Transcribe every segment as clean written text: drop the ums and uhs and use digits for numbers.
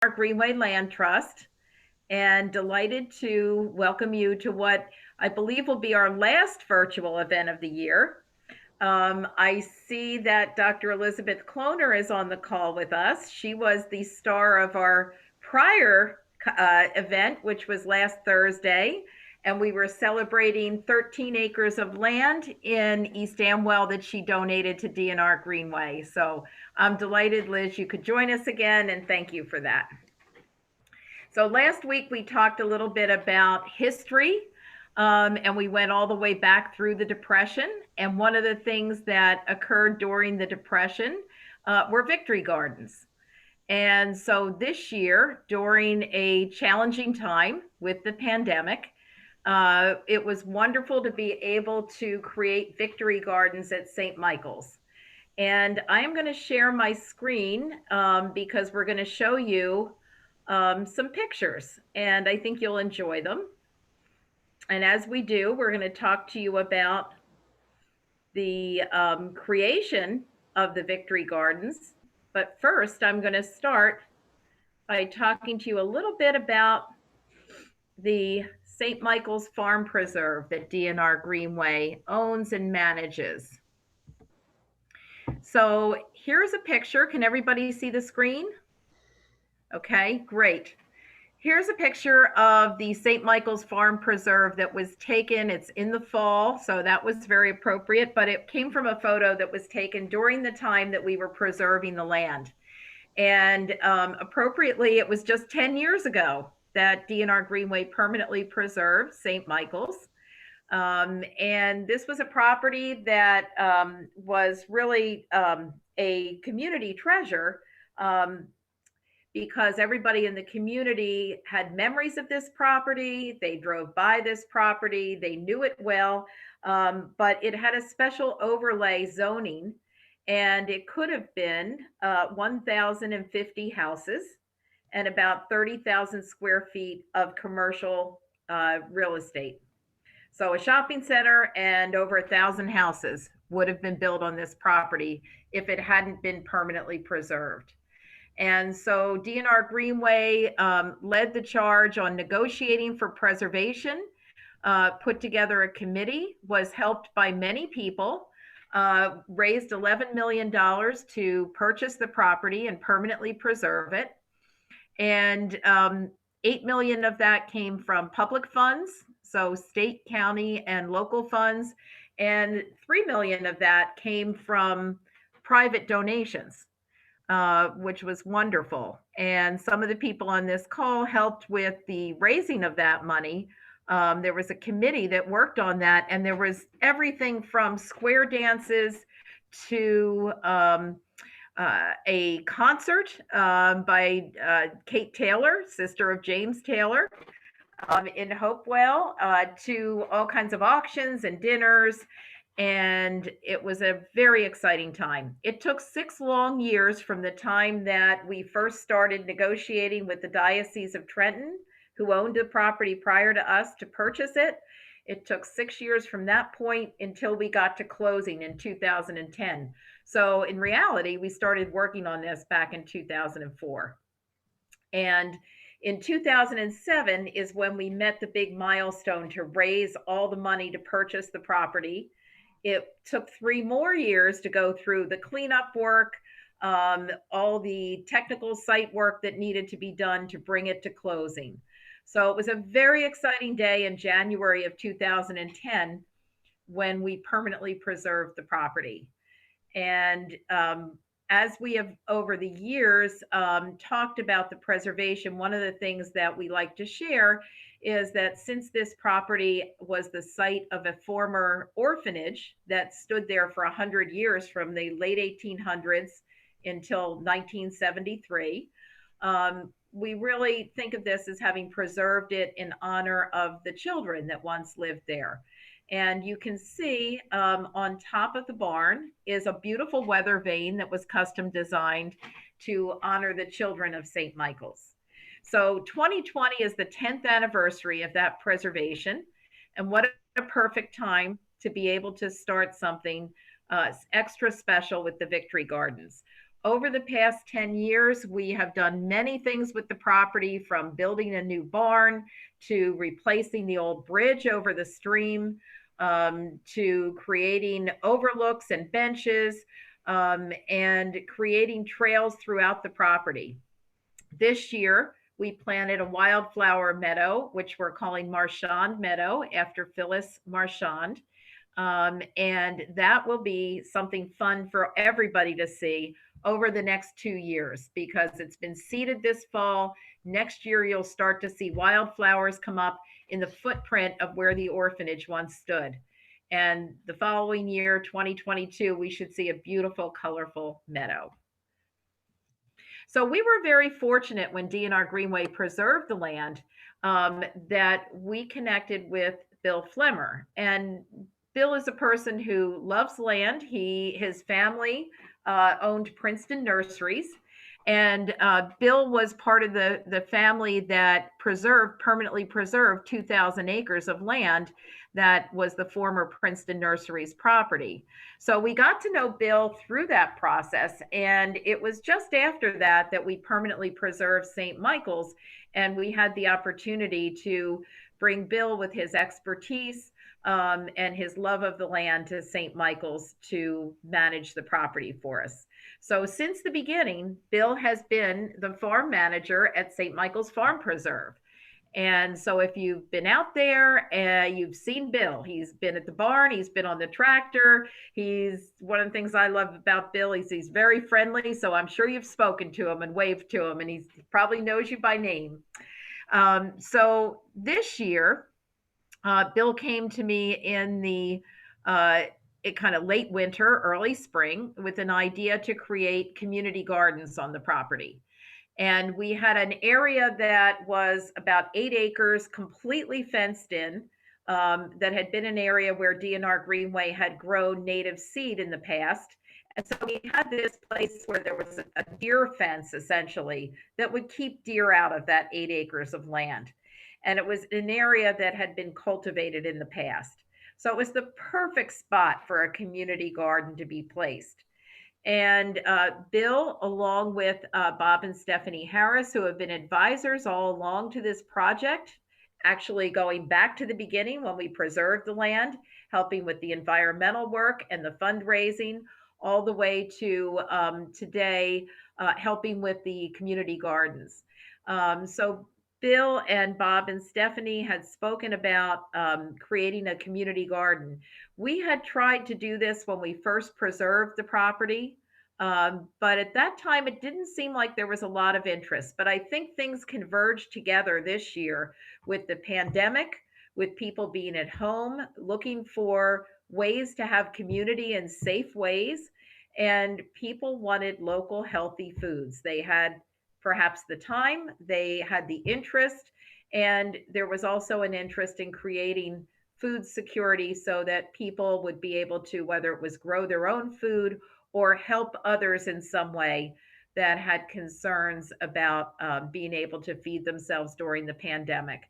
Greenway Land Trust, and delighted to welcome you to what I believe will be our last virtual event of the year. I see that Dr. Elizabeth Kloner is on the call with us. She was the star of our prior event, which was last Thursday, and we were celebrating 13 acres of land in East Amwell that she donated to DNR Greenway. So I'm delighted, Liz, you could join us again, and thank you for that. So last week we talked a little bit about history, and we went all the way back through the Depression. And one of the things that occurred during the Depression were victory gardens. And so this year, during a challenging time with the pandemic, it was wonderful to be able to create victory gardens at St. Michael's. And I am going to share my screen because we're going to show you some pictures, and I think you'll enjoy them. And as we do, we're going to talk to you about the creation of the Victory Gardens. But first, I'm going to start by talking to you a little bit about the St. Michael's Farm Preserve that DNR Greenway owns and manages. So here's a picture. Can everybody see the screen? Okay, great. Here's a picture of the St. Michael's Farm Preserve that was taken. It's in the fall, so that was very appropriate, but it came from a photo that was taken during the time that we were preserving the land. And appropriately, it was just 10 years ago that DNR Greenway permanently preserved St. Michael's. And this was a property that was really a community treasure. Because everybody in the community had memories of this property. They drove by this property, they knew it well, but it had a special overlay zoning, and it could have been 1,050 houses and about 30,000 square feet of commercial real estate. So a shopping center and over 1,000 houses would have been built on this property if it hadn't been permanently preserved. And so DNR Greenway led the charge on negotiating for preservation, put together a committee, was helped by many people, raised $11 million to purchase the property and permanently preserve it. And 8 million of that came from public funds, so state, county, and local funds. And 3 million of that came from private donations. Which was wonderful. And some of the people on this call helped with the raising of that money. There was a committee that worked on that, and there was everything from square dances to a concert by Kate Taylor, sister of James Taylor, in Hopewell, to all kinds of auctions and dinners. And it was a very exciting time. It took 6 long years from the time that we first started negotiating with the Diocese of Trenton, who owned the property prior to us, to purchase it. It took 6 years from that point until we got to closing in 2010. So in reality, we started working on this back in 2004. And in 2007 is when we met the big milestone to raise all the money to purchase the property. It took 3 more years to go through the cleanup work, all the technical site work that needed to be done to bring it to closing. So it was a very exciting day in January of 2010 when we permanently preserved the property. And as we have over the years talked about the preservation, one of the things that we like to share is that since this property was the site of a former orphanage that stood there for 100 years from the late 1800s until 1973, we really think of this as having preserved it in honor of the children that once lived there. And you can see on top of the barn is a beautiful weather vane that was custom designed to honor the children of St. Michael's. So 2020 is the 10th anniversary of that preservation. And what a perfect time to be able to start something extra special with the Victory Gardens. Over the past 10 years, we have done many things with the property, from building a new barn to replacing the old bridge over the stream, to creating overlooks and benches, and creating trails throughout the property. This year, we planted a wildflower meadow, which we're calling Marshawn Meadow after Phyllis Marchand. And that will be something fun for everybody to see over the next 2 years, because it's been seeded this fall. Next year, you'll start to see wildflowers come up in the footprint of where the orphanage once stood. And the following year, 2022, we should see a beautiful, colorful meadow. So we were very fortunate when DNR Greenway preserved the land, that we connected with Bill Flemmer. And Bill is a person who loves land. His family owned Princeton Nurseries. And Bill was part of the family that permanently preserved 2,000 acres of land that was the former Princeton Nurseries property. So we got to know Bill through that process. And it was just after that that we permanently preserved St. Michael's. And we had the opportunity to bring Bill with his expertise, and his love of the land, to St. Michael's to manage the property for us. So since the beginning, Bill has been the farm manager at St. Michael's Farm Preserve. And so if you've been out there, you've seen Bill. He's been at the barn, he's been on the tractor. He's one of the things I love about Bill, he's very friendly. So I'm sure you've spoken to him and waved to him, and he probably knows you by name. So this year, Bill came to me in the kind of late winter, early spring, with an idea to create community gardens on the property. And we had an area that was about 8 acres, completely fenced in, that had been an area where DNR Greenway had grown native seed in the past. And so we had this place where there was a deer fence, essentially, that would keep deer out of that 8 acres of land. And it was an area that had been cultivated in the past. So it was the perfect spot for a community garden to be placed. And Bill, along with Bob and Stephanie Harris, who have been advisors all along to this project, actually going back to the beginning when we preserved the land, helping with the environmental work and the fundraising, all the way to today, helping with the community gardens. So Bill and Bob and Stephanie had spoken about creating a community garden. We had tried to do this when we first preserved the property, but at that time it didn't seem like there was a lot of interest. But I think things converged together this year with the pandemic, with people being at home, looking for ways to have community in safe ways. And people wanted local, healthy foods. They had perhaps the time, they had the interest, and there was also an interest in creating food security so that people would be able to, whether it was grow their own food or help others in some way that had concerns about being able to feed themselves during the pandemic.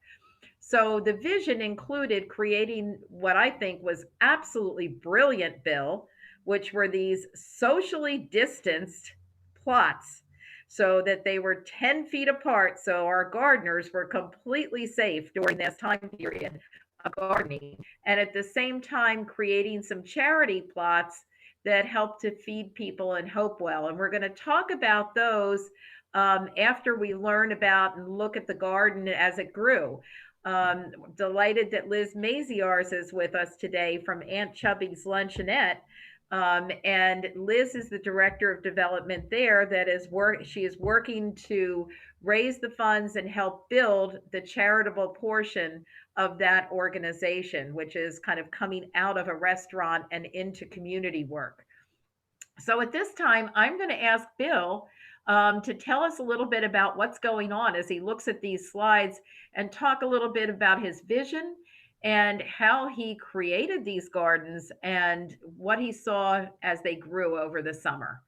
So the vision included creating what I think was absolutely brilliant, Bill, which were these socially distanced plots so that they were 10 feet apart. So our gardeners were completely safe during this time period of gardening. And at the same time, creating some charity plots that help to feed people in Hopewell. And we're going to talk about those after we learn about and look at the garden as it grew. Delighted that Liz Maziars is with us today from Aunt Chubbies Luncheonette. And Liz is the director of development there. She is working to raise the funds and help build the charitable portion of that organization, which is kind of coming out of a restaurant and into community work. So at this time, I'm going to ask Bill to tell us a little bit about what's going on as he looks at these slides, and talk a little bit about his vision and how he created these gardens and what he saw as they grew over the summer.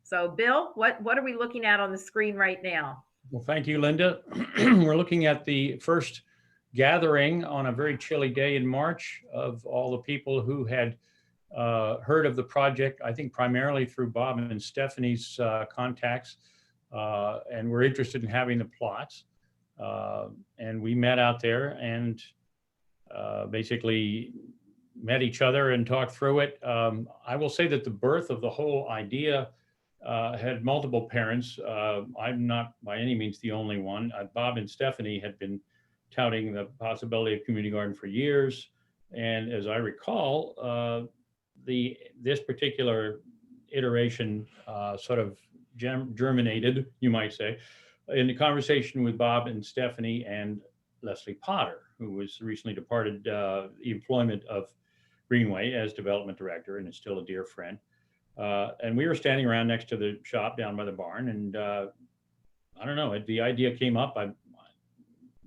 So Bill, what are we looking at on the screen right now? Well, thank you, Linda. We're looking at the first gathering on a very chilly day in March of all the people who had heard of the project, I think primarily through Bob and Stephanie's contacts, and were interested in having the plots. And we met out there and basically met each other and talked through it. I will say that the birth of the whole idea had multiple parents. I'm not by any means the only one. Bob and Stephanie had been touting the possibility of community garden for years. And as I recall, this particular iteration sort of germinated, you might say, in the conversation with Bob and Stephanie and Leslie Potter, who was recently departed the employment of Greenway as development director and is still a dear friend. And we were standing around next to the shop down by the barn, and I don't know, the idea came up.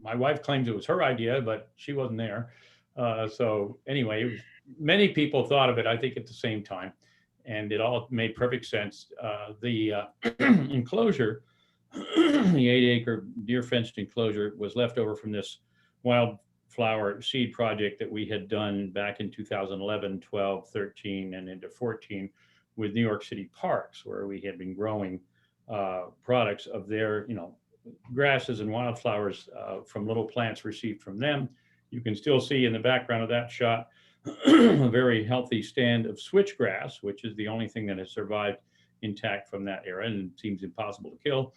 My wife claims it was her idea, but she wasn't there. So anyway, many people thought of it, I think, at the same time, and it all made perfect sense. The enclosure, the 8-acre deer fenced enclosure, was left over from this wildflower seed project that we had done back in 2011, 12, 13, and into 14 with New York City Parks, where we had been growing products of their, grasses and wildflowers from little plants received from them. You can still see in the background of that shot a very healthy stand of switchgrass, which is the only thing that has survived intact from that era and seems impossible to kill.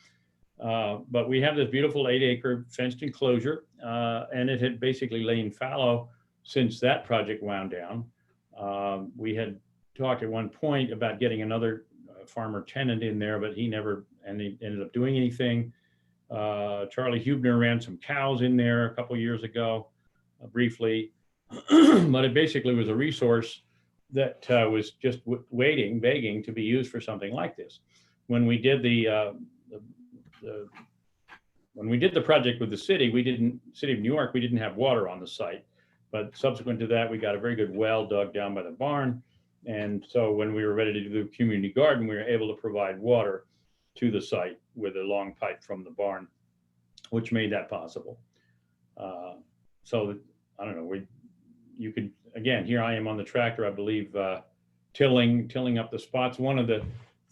But we have this beautiful 8-acre fenced enclosure, and it had basically lain fallow since that project wound down. We had talked at one point about getting another farmer tenant in there, but he never ended up doing anything. Charlie Hubner ran some cows in there a couple years ago, briefly, but it basically was a resource that was just begging to be used for something like this. When we did when we did the project with the city of New York, we didn't have water on the site, but subsequent to that, we got a very good well dug down by the barn. And so when we were ready to do community garden, we were able to provide water to the site with a long pipe from the barn, which made that possible. So I don't know, you could, again, here I am on the tractor, I believe, tilling up the spots. One of the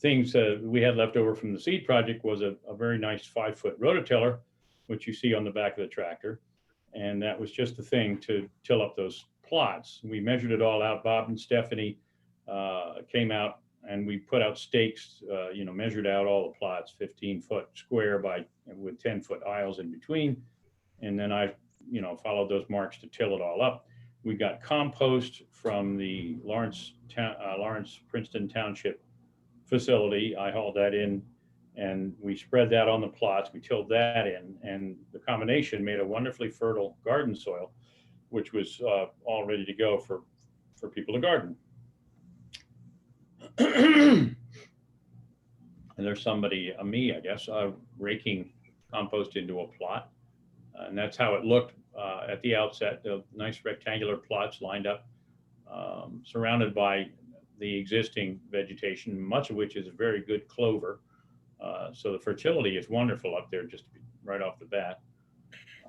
things we had left over from the seed project was a very nice 5-foot rototiller, which you see on the back of the tractor. And that was just the thing to till up those plots. We measured it all out. Bob and Stephanie came out and we put out stakes, measured out all the plots, 15-foot square with 10-foot aisles in between. And then I, followed those marks to till it all up. We got compost from the Lawrence Princeton Township facility. I hauled that in and we spread that on the plots. We tilled that in, and the combination made a wonderfully fertile garden soil, which was all ready to go for people to garden. And there's somebody, me, I guess, raking compost into a plot. And that's how it looked at the outset. The nice rectangular plots lined up, surrounded by the existing vegetation, much of which is very good clover. So the fertility is wonderful up there, just right off the bat.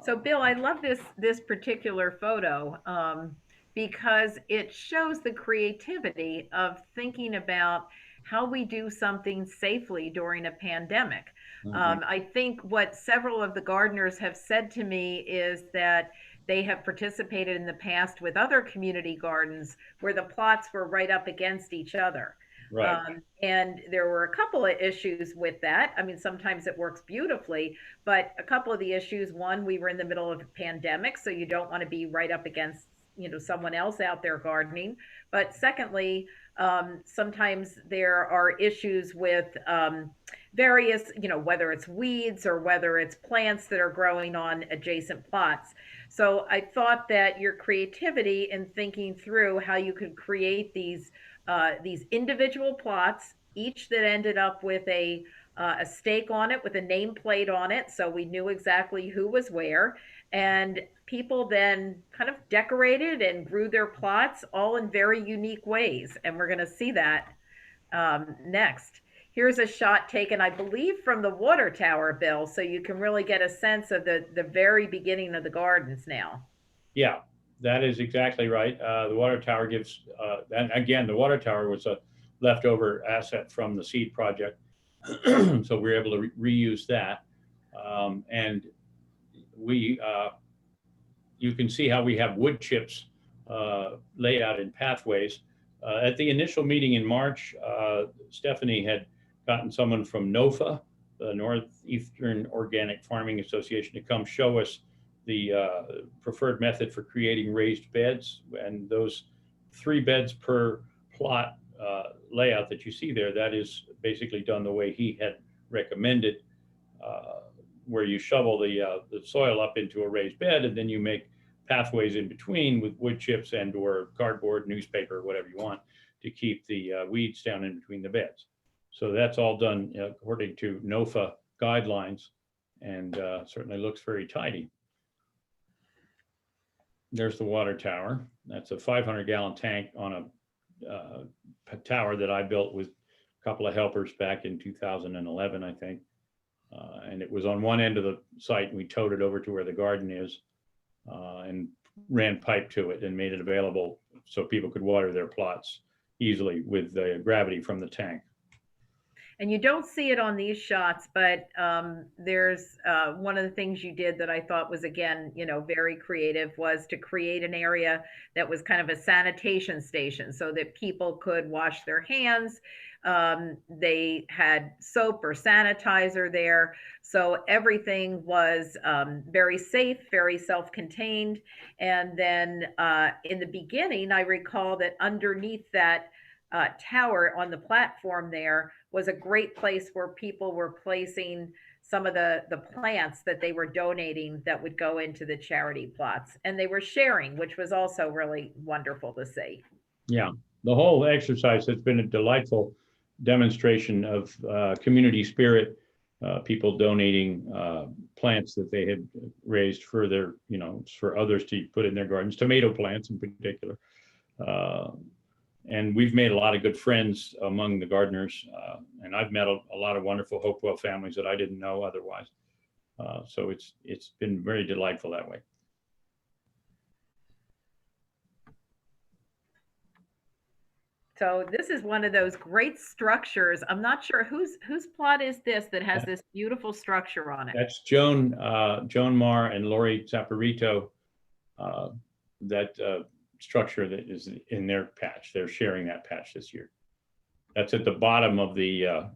So Bill, I love this particular photo because it shows the creativity of thinking about how we do something safely during a pandemic. Mhm. I think what several of the gardeners have said to me is that they have participated in the past with other community gardens where the plots were right up against each other. Right. And there were a couple of issues with that. I mean, sometimes it works beautifully, but a couple of the issues, one, we were in the middle of a pandemic, so you don't want to be right up against, someone else out there gardening. But secondly, sometimes there are issues with various, whether it's weeds or whether it's plants that are growing on adjacent plots. So I thought that your creativity in thinking through how you could create these individual plots, each that ended up with a stake on it with a nameplate on it, so we knew exactly who was where. And people then kind of decorated and grew their plots all in very unique ways. And we're going to see that next. Here's a shot taken, I believe, from the water tower, Bill, so you can really get a sense of the very beginning of the gardens now. Yeah, That is exactly right. The water tower gives, and again, the water tower was a leftover asset from the seed project. So we were able to reuse that. And we, you can see how we have wood chips laid out in pathways. At the initial meeting in March, Stephanie had gotten someone from NOFA, the Northeastern Organic Farming Association, to come show us the preferred method for creating raised beds. And those 3 beds per plot layout that you see there, that is basically done the way he had recommended, where you shovel the soil up into a raised bed, and then you make pathways in between with wood chips and or cardboard, newspaper, whatever you want, to keep the weeds down in between the beds. So that's all done according to NOFA guidelines, and certainly looks very tidy. There's the water tower. That's a 500-gallon tank on a tower that I built with a couple of helpers back in 2011, I think. And it was on one end of the site, and we towed it over to where the garden is, and ran pipe to it and made it available so people could water their plots easily with the gravity from the tank. And you don't see it on these shots, but there's one of the things you did that I thought was, again, very creative, was to create an area that was kind of a sanitation station so that people could wash their hands. They had soap or sanitizer there. So everything was very safe, very self-contained. And then in the beginning, I recall that underneath that tower on the platform there was a great place where people were placing some of the plants that they were donating that would go into the charity plots. And they were sharing, which was also really wonderful to see. Yeah, the whole exercise has been a delightful demonstration of community spirit, people donating plants that they had raised for their, for others to put in their gardens, tomato plants in particular. And we've made a lot of good friends among the gardeners, and I've met a lot of wonderful Hopewell families that I didn't know otherwise. So it's been very delightful that way. So this is one of those great structures. I'm not sure whose plot is this that has this beautiful structure on it. That's Joan Marr and Lori Saporito. That structure that is in their patch. They're sharing that patch this year. That's at the bottom of the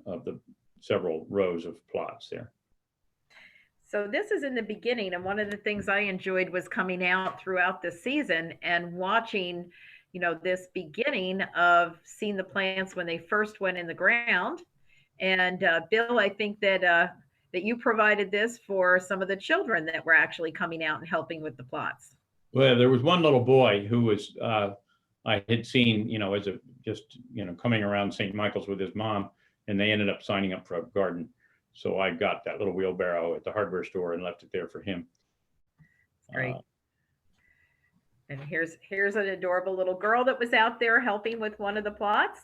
several rows of plots there. So this is in the beginning, and one of the things I enjoyed was coming out throughout the season and watching, this beginning of seeing the plants when they first went in the ground. And Bill, I think that you provided this for some of the children that were actually coming out and helping with the plots. Well, there was one little boy who was I had seen, as a just coming around St. Michael's with his mom, and they ended up signing up for a garden. So I got that little wheelbarrow at the hardware store and left it there for him. Great. And here's an adorable little girl that was out there helping with one of the plots.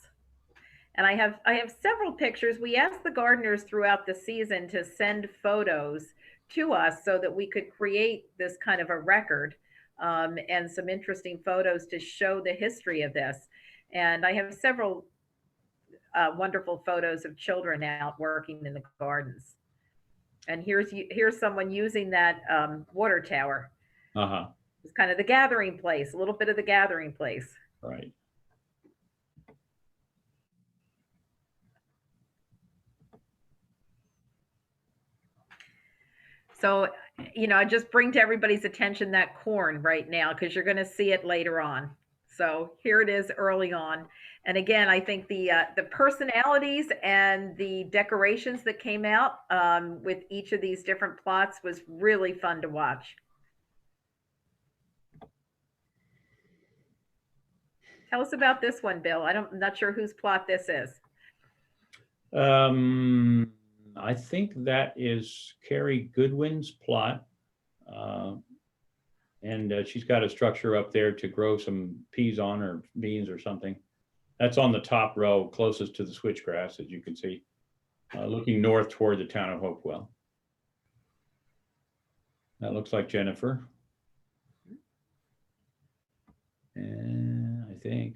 And I have several pictures. We asked the gardeners throughout the season to send photos to us so that we could create this kind of a record, and some interesting photos to show the history of this. And I have several wonderful photos of children out working in the gardens. And here's someone using that water tower. Uh-huh. It's kind of the gathering place, a little bit of the gathering place. Right. So, I just bring to everybody's attention that corn right now, because you're going to see it later on. So here it is early on. And again, I think the personalities and the decorations that came out with each of these different plots was really fun to watch. Tell us about this one, Bill. I'm not sure whose plot this is. I think that is Carrie Goodwin's plot. And she's got a structure up there to grow some peas on, or beans or something. That's on the top row, closest to the switchgrass, as you can see, looking north toward the town of Hopewell. That looks like Jennifer. think.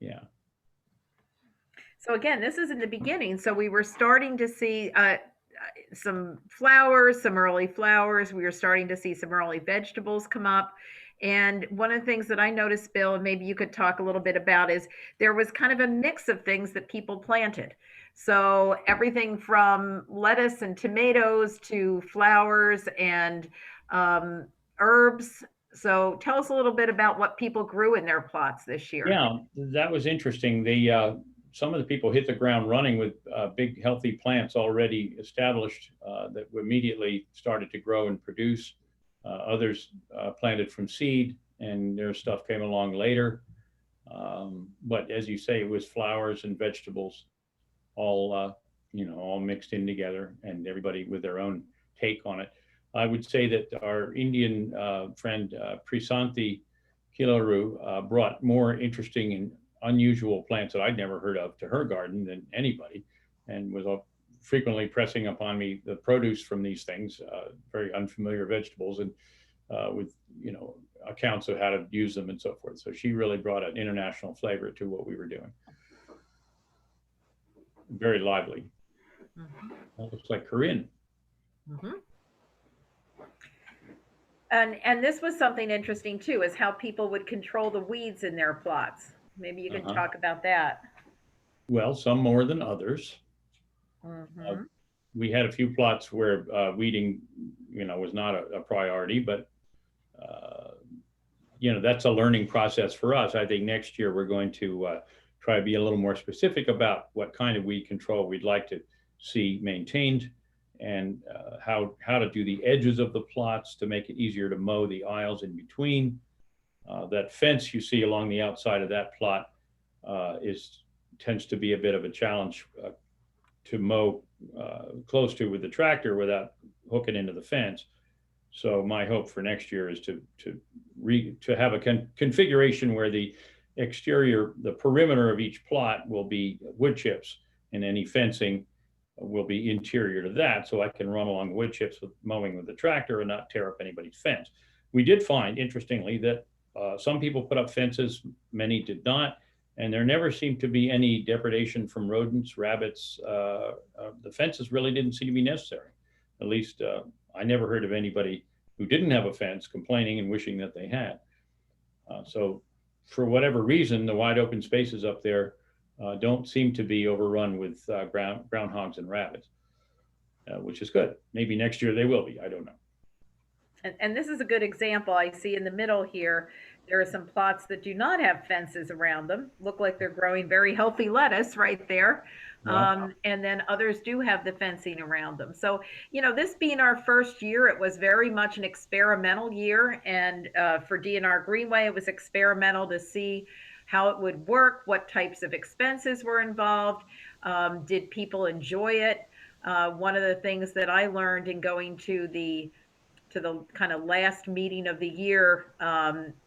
Yeah. So again, this is in the beginning. So we were starting to see some flowers, some early flowers. We were starting to see some early vegetables come up. And one of the things that I noticed, Bill, and maybe you could talk a little bit about, is there was kind of a mix of things that people planted. So everything from lettuce and tomatoes to flowers and herbs. So tell us a little bit about what people grew in their plots this year. Yeah, that was interesting. Some of the people hit the ground running with big, healthy plants already established that immediately started to grow and produce. Others planted from seed, and their stuff came along later. But as you say, it was flowers and vegetables, all all mixed in together, and everybody with their own take on it. I would say that our Indian friend Prisanthi Kilaru brought more interesting and unusual plants that I'd never heard of to her garden than anybody, and was frequently pressing upon me the produce from these things, very unfamiliar vegetables, and with accounts of how to use them and so forth. So she really brought an international flavor to what we were doing. Very lively. Mm-hmm. That looks like Corinne. Mm-hmm. And this was something interesting too, is how people would control the weeds in their plots. Maybe you could talk about that. Well, some more than others. Mm-hmm. We had a few plots where weeding, was not a priority, but that's a learning process for us. I think next year we're going to try to be a little more specific about what kind of weed control we'd like to see maintained, and how to do the edges of the plots to make it easier to mow the aisles in between. That fence you see along the outside of that plot tends to be a bit of a challenge to mow close to with the tractor without hooking into the fence. So my hope for next year is to have a configuration where the exterior, the perimeter of each plot will be wood chips, and any fencing will be interior to that, so I can run along the wood chips with mowing with the tractor and not tear up anybody's fence. We did find, interestingly, that some people put up fences, many did not, and there never seemed to be any depredation from rodents, rabbits. The fences really didn't seem to be necessary. At least I never heard of anybody who didn't have a fence complaining and wishing that they had. So for whatever reason, the wide open spaces up there don't seem to be overrun with groundhogs and rabbits, which is good. Maybe next year they will be. I don't know. And this is a good example. I see in the middle here, there are some plots that do not have fences around them. Look like they're growing very healthy lettuce right there. Yeah. And then others do have the fencing around them. So, this being our first year, it was very much an experimental year. And for DNR Greenway, it was experimental to see how it would work, what types of expenses were involved, did people enjoy it. One of the things that I learned in going to the kind of last meeting of the year,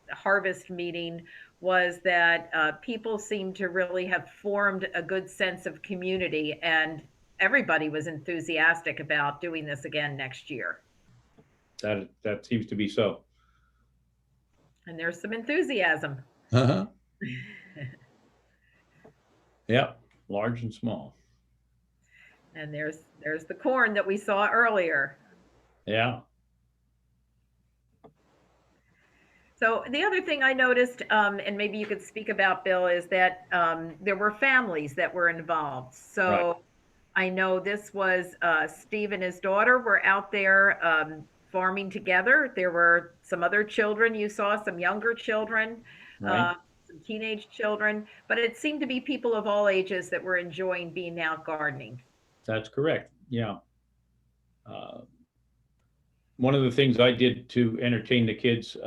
harvest meeting, was that people seemed to really have formed a good sense of community, and everybody was enthusiastic about doing this again next year. That seems to be so. And there's some enthusiasm. Yeah, large and small. And there's the corn that we saw earlier. Yeah. So the other thing I noticed, and maybe you could speak about, Bill, is that there were families that were involved. So right. I know this was Steve and his daughter were out there farming together. There were some other children you saw, some younger children, right. Some teenage children, but it seemed to be people of all ages that were enjoying being out gardening. That's correct. Yeah. One of the things I did to entertain the kids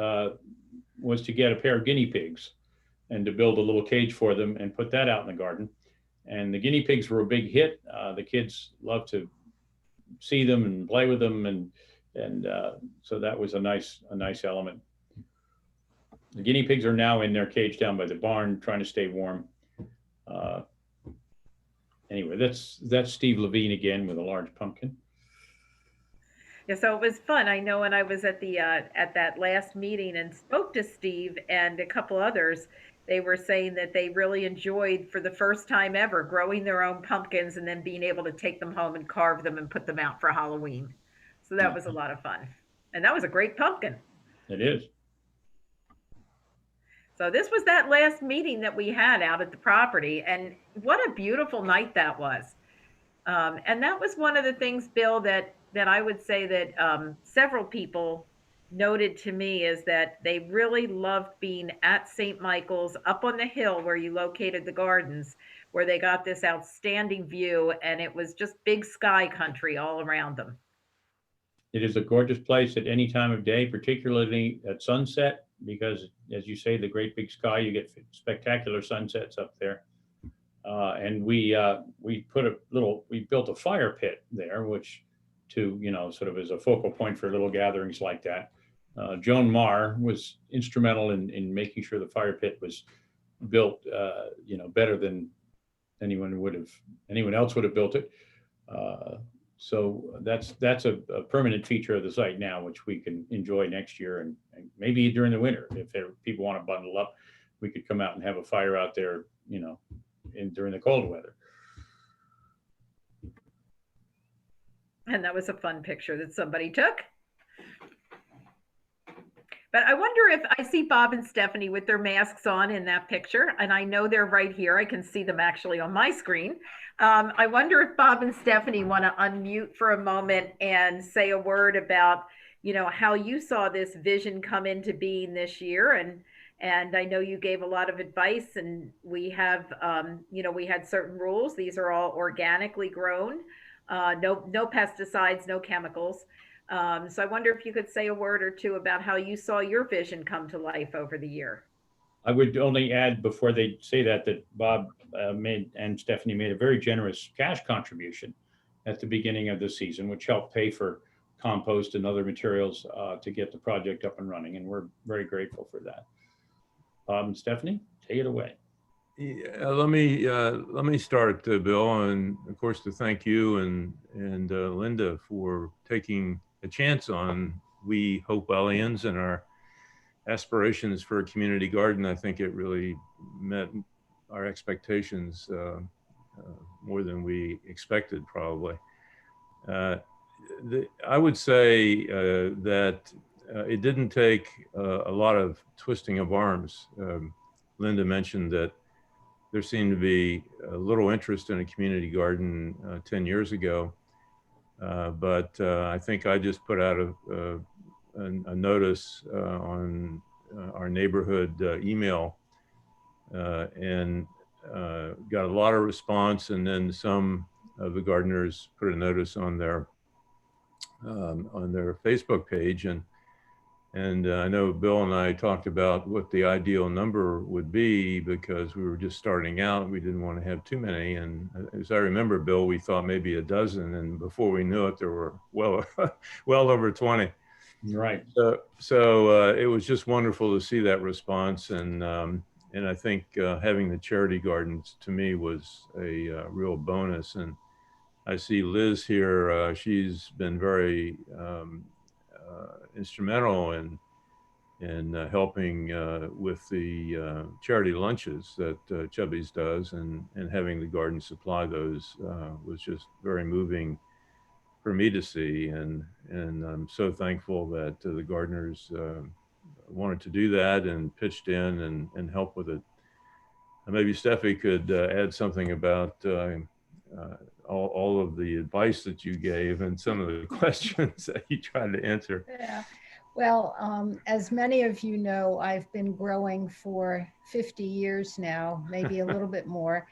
was to get a pair of guinea pigs and to build a little cage for them and put that out in the garden. And the guinea pigs were a big hit. The kids loved to see them and play with them, and so that was a nice element. The guinea pigs are now in their cage down by the barn, trying to stay warm. Anyway, that's Steve Levine again with a large pumpkin. Yeah, so it was fun. I know when I was at the at that last meeting and spoke to Steve and a couple others, they were saying that they really enjoyed, for the first time ever, growing their own pumpkins and then being able to take them home and carve them and put them out for Halloween. So that was a lot of fun. And that was a great pumpkin. It is. So this was that last meeting that we had out at the property, and what a beautiful night that was. And that was one of the things, Bill, that I would say that several people noted to me, is that they really loved being at St. Michael's up on the hill where you located the gardens, where they got this outstanding view, and it was just big sky country all around them. It is a gorgeous place at any time of day, particularly at sunset, because as you say, the great big sky, you get spectacular sunsets up there. And we built a fire pit there, which sort of as a focal point for little gatherings like that. Joan Marr was instrumental in making sure the fire pit was built, better than anyone else would have built it. So that's a permanent feature of the site now, which we can enjoy next year, and maybe during the winter, if people want to bundle up, we could come out and have a fire out there, during the cold weather. And that was a fun picture that somebody took. But I wonder if I see Bob and Stephanie with their masks on in that picture, and I know they're right here. I can see them actually on my screen. I wonder if Bob and Stephanie want to unmute for a moment and say a word about, how you saw this vision come into being this year. And I know you gave a lot of advice, and we have, we had certain rules. These are all organically grown, no pesticides, no chemicals. So I wonder if you could say a word or two about how you saw your vision come to life over the year. I would only add before they say that Bob and Stephanie made a very generous cash contribution at the beginning of the season, which helped pay for compost and other materials to get the project up and running. And we're very grateful for that. Bob and Stephanie, take it away. Yeah, let me start, Bill, and of course to thank you and Linda for taking a chance on we Hopewellians and our aspirations for a community garden. I think it really met our expectations more than we expected, probably. I would say that it didn't take a lot of twisting of arms. Linda mentioned that there seemed to be a little interest in a community garden 10 years ago. But I think I just put out a notice on our neighborhood email and got a lot of response. And then some of the gardeners put a notice on their Facebook page. And I know Bill and I talked about what the ideal number would be, because we were just starting out. We didn't want to have too many. And as I remember, Bill, we thought maybe a dozen. And before we knew it, there were well over 20. Right. So it was just wonderful to see that response. And I think having the charity gardens to me was a real bonus. And I see Liz here. She's been very instrumental in helping with the charity lunches that Chubbies does, and having the garden supply those was just very moving for me to see. And I'm so thankful that the gardeners wanted to do that and pitched in and help with it. Maybe Steffi could add something about all of the advice that you gave and some of the questions that you tried to answer. Yeah. Well, as many of you know, I've been growing for 50 years now, maybe a little bit more.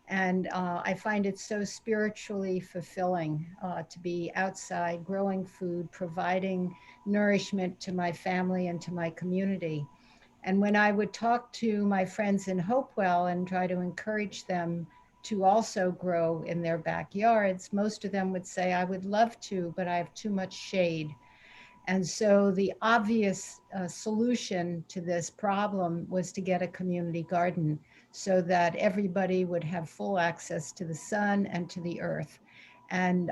And I find it so spiritually fulfilling to be outside growing food, providing nourishment to my family and to my community. And when I would talk to my friends in Hopewell and try to encourage them to also grow in their backyards, most of them would say, I would love to, but I have too much shade. And so the obvious solution to this problem was to get a community garden so that everybody would have full access to the sun and to the earth. And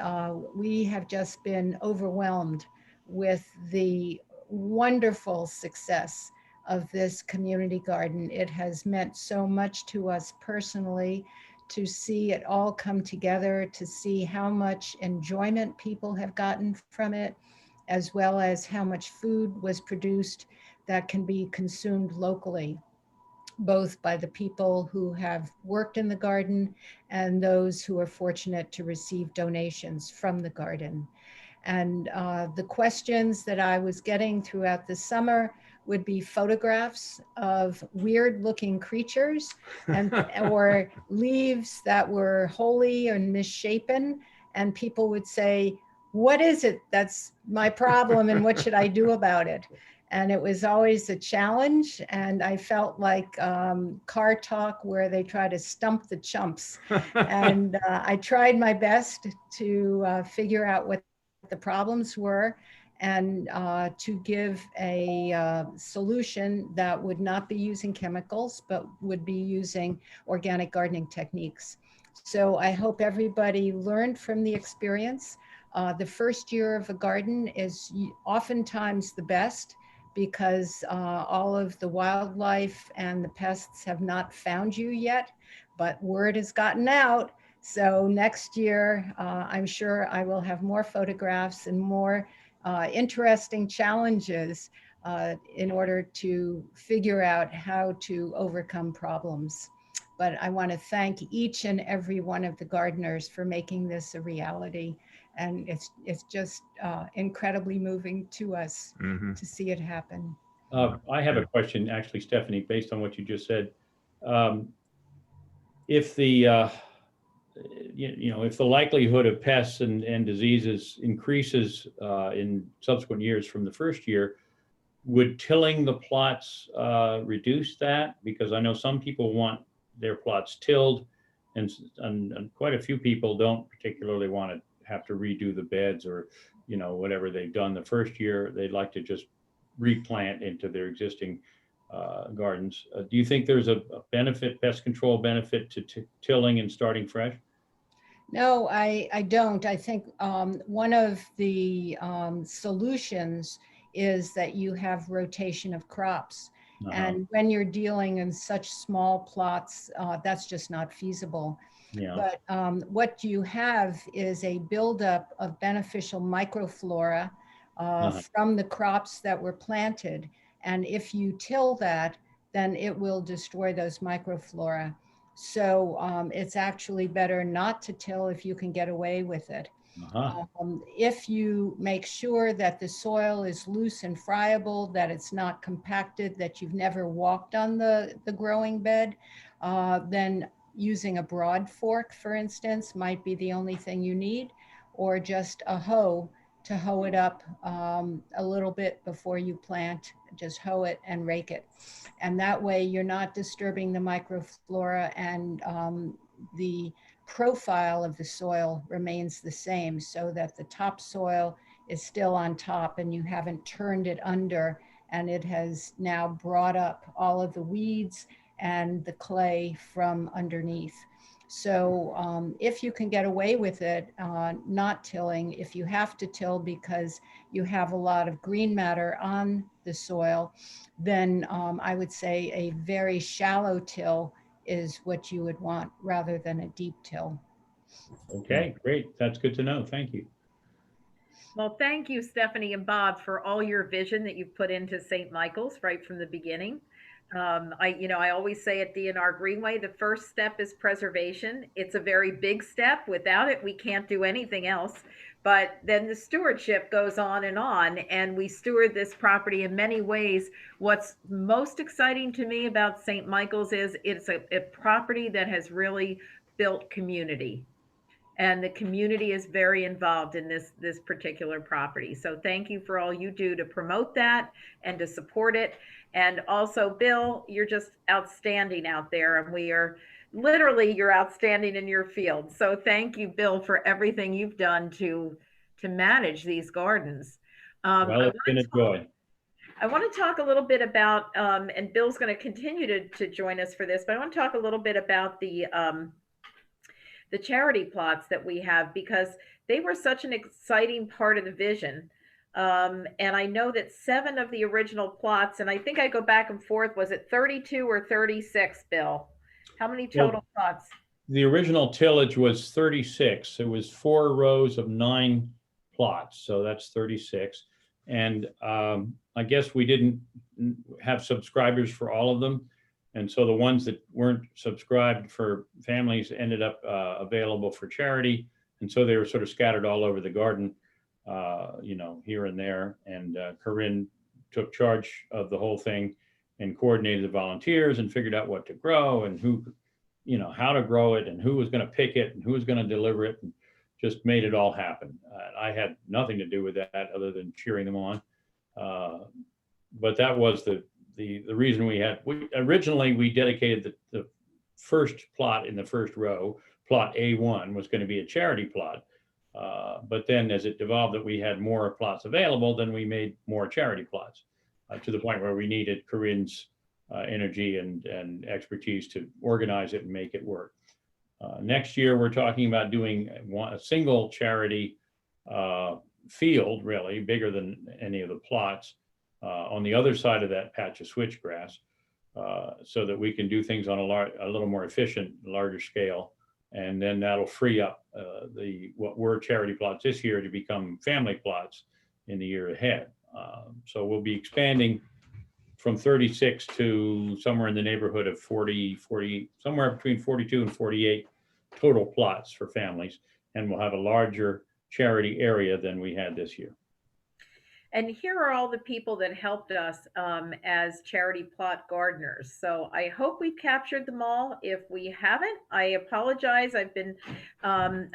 we have just been overwhelmed with the wonderful success of this community garden. It has meant so much to us personally to see it all come together, to see how much enjoyment people have gotten from it, as well as how much food was produced that can be consumed locally, both by the people who have worked in the garden and those who are fortunate to receive donations from the garden. And the questions that I was getting throughout the summer would be photographs of weird looking creatures and or leaves that were holy and misshapen. And people would say, what is it that's my problem and what should I do about it? And it was always a challenge. And I felt like car talk where they try to stump the chumps. And I tried my best to figure out what the problems were and to give a solution that would not be using chemicals, but would be using organic gardening techniques. So I hope everybody learned from the experience. The first year of a garden is oftentimes the best because all of the wildlife and the pests have not found you yet, but word has gotten out. So next year, I'm sure I will have more photographs and more interesting challenges in order to figure out how to overcome problems. But I want to thank each and every one of the gardeners for making this a reality. And it's just incredibly moving to us to see it happen. I have a question, actually, Stephanie, based on what you just said. If the if the likelihood of pests and diseases increases in subsequent years from the first year, would tilling the plots reduce that? Because I know some people want their plots tilled, and quite a few people don't particularly want to have to redo the beds or whatever they've done the first year. They'd like to just replant into their existing gardens. Do you think there's a benefit, pest control benefit to tilling and starting fresh? No, I don't. I think one of the solutions is that you have rotation of crops. And when you're dealing in such small plots, that's just not feasible. Yeah. But what you have is a buildup of beneficial microflora from the crops that were planted. And if you till that, then it will destroy those microflora. So it's actually better not to till if you can get away with it. If you make sure that the soil is loose and friable, that it's not compacted, that you've never walked on the growing bed, then using a broad fork, for instance, might be the only thing you need, or just a hoe to hoe it up a little bit before you plant. Just hoe it and rake it. And that way you're not disturbing the microflora, and the profile of the soil remains the same, so that the topsoil is still on top and you haven't turned it under, and it has now brought up all of the weeds and the clay from underneath. So if you can get away with it, not tilling, if you have to till because you have a lot of green matter on the soil, then I would say a very shallow till is what you would want rather than a deep till. Okay, great. That's good to know. Thank you. Well, thank you, Stephanie and Bob, for all your vision that you've put into St. Michael's right from the beginning. I always say at DNR Greenway, the first step is preservation. It's a very big step. Without it, we can't do anything else. But then the stewardship goes on, and we steward this property in many ways. What's most exciting to me about St. Michael's is it's a property that has really built community. And the community is very involved in this particular property. So thank you for all you do to promote that and to support it. And also, Bill, you're just outstanding out there, and you're outstanding in your field. So thank you, Bill, for everything you've done to manage these gardens. Well, it's been a joy. I want to talk a little bit about, and Bill's going to continue to join us for this, but I want to talk a little bit about the charity plots that we have, because they were such an exciting part of the vision. And I know that 7 of the original plots, and I think I go back and forth, was it 32 or 36, Bill? How many total plots? The original tillage was 36. It was 4 rows of 9 plots, so that's 36. And I guess we didn't have subscribers for all of them. And so the ones that weren't subscribed for families ended up available for charity. And so they were sort of scattered all over the garden, here and there. And Corinne took charge of the whole thing and coordinated the volunteers and figured out what to grow and who, how to grow it and who was going to pick it and who was going to deliver it, and just made it all happen. I had nothing to do with that other than cheering them on. But that was the reason we originally dedicated the first plot in the first row, plot A1, was going to be a charity plot. But then as it devolved that we had more plots available, then we made more charity plots to the point where we needed Corinne's energy and expertise to organize it and make it work. Next year, we're talking about doing a single charity field, really bigger than any of the plots, on the other side of that patch of switchgrass, so that we can do things on a little more efficient, larger scale. And then that'll free up what were charity plots this year to become family plots in the year ahead. So we'll be expanding from 36 to somewhere in the neighborhood of 40, somewhere between 42 and 48 total plots for families. And we'll have a larger charity area than we had this year. And here are all the people that helped us as charity plot gardeners. So I hope we've captured them all. If we haven't, I apologize. I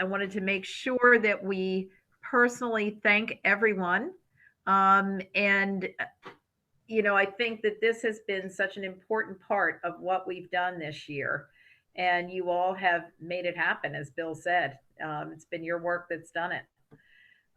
wanted to make sure that we personally thank everyone. I think that this has been such an important part of what we've done this year. And you all have made it happen, as Bill said. It's been your work that's done it.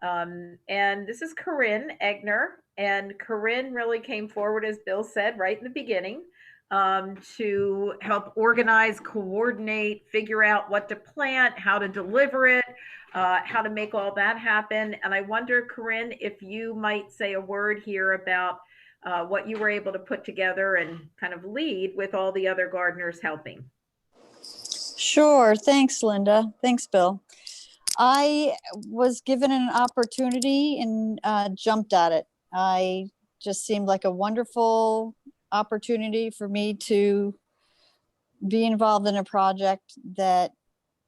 And this is Corinne Egner. And Corinne really came forward, as Bill said, right in the beginning, to help organize, coordinate, figure out what to plant, how to deliver it, how to make all that happen. And I wonder, Corinne, if you might say a word here about what you were able to put together and kind of lead with all the other gardeners helping. Sure. Thanks, Linda. Thanks, Bill. I was given an opportunity and jumped at it. I just seemed like a wonderful opportunity for me to be involved in a project that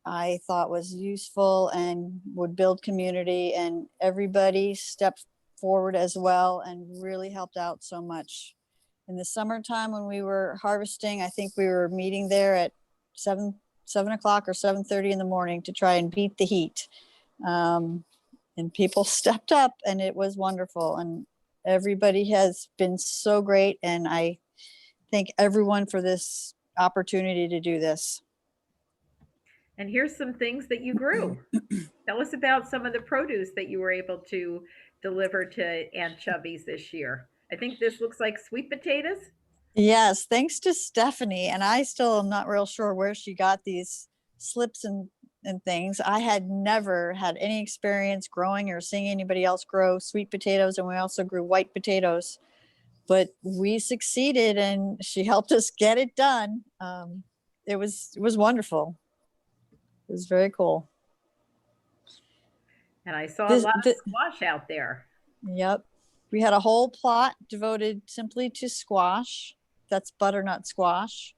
I thought was useful and would build community, and everybody stepped forward as well and really helped out so much. In the summertime when we were harvesting, I think we were meeting there at 7 o'clock or 7:30 in the morning to try and beat the heat. And people stepped up and it was wonderful. And everybody has been so great. And I thank everyone for this opportunity to do this. And here's some things that you grew. Tell us about some of the produce that you were able to deliver to Aunt Chubbies this year. I think this looks like sweet potatoes. Yes, thanks to Stephanie. And I still am not real sure where she got these slips and things. I had never had any experience growing or seeing anybody else grow sweet potatoes. And we also grew white potatoes. But we succeeded and she helped us get it done. It was wonderful. It was very cool. And I saw a lot of squash out there. Yep. We had a whole plot devoted simply to squash. That's butternut squash.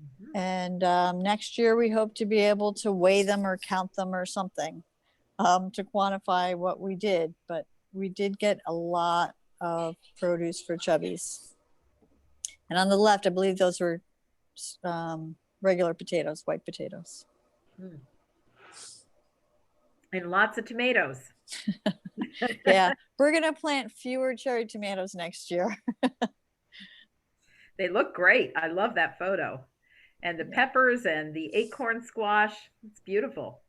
Mm-hmm. And next year we hope to be able to weigh them or count them or something to quantify what we did. But we did get a lot of produce for Chubbies. And on the left, I believe those were regular potatoes, white potatoes. Mm. And lots of tomatoes. Yeah, we're going to plant fewer cherry tomatoes next year. They look great. I love that photo. And the peppers and the acorn squash. It's beautiful.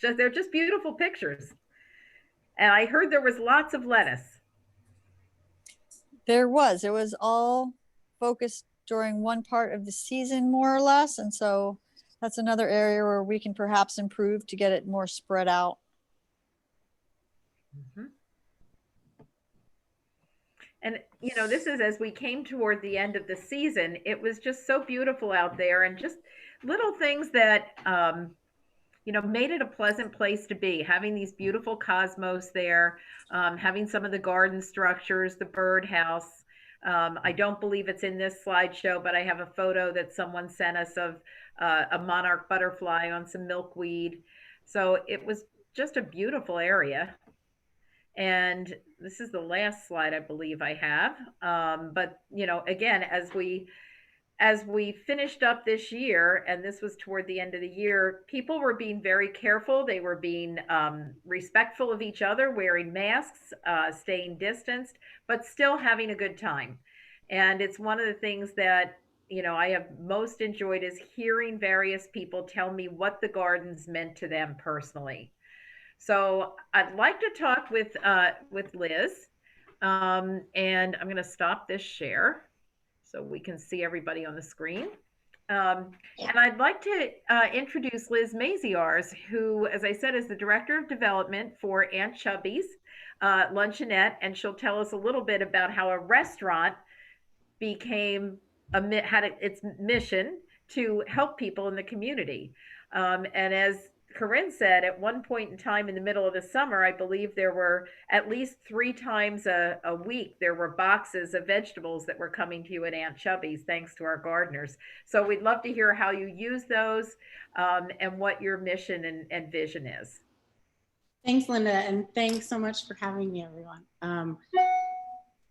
They're just beautiful pictures. And I heard there was lots of lettuce. There was. It was all focused during one part of the season, more or less. And so that's another area where we can perhaps improve to get it more spread out. Mm-hmm. And, you know, this is as we came toward the end of the season, it was just so beautiful out there, and just little things that, you know, made it a pleasant place to be, having these beautiful cosmos there, having some of the garden structures, the birdhouse. I don't believe it's in this slideshow, but I have a photo that someone sent us of a monarch butterfly on some milkweed. So it was just a beautiful area. And this is the last slide I believe I have. But you know, again, as we finished up this year, and this was toward the end of the year, people were being very careful. They were being respectful of each other, wearing masks, staying distanced, but still having a good time. And it's one of the things that, you know, I have most enjoyed is hearing various people tell me what the gardens meant to them personally. So I'd like to talk with Liz, and I'm going to stop this share so we can see everybody on the screen. And I'd like to introduce Liz Maziars, who, as I said, is the Director of Development for Aunt Chubbies Luncheonette, and she'll tell us a little bit about how a restaurant became had its mission to help people in the community. And as Corinne said, at one point in time in the middle of the summer, I believe there were at least 3 times a week, there were boxes of vegetables that were coming to you at Aunt Chubby's, thanks to our gardeners. So we'd love to hear how you use those, and what your mission and vision is. Thanks, Linda, and thanks so much for having me, everyone.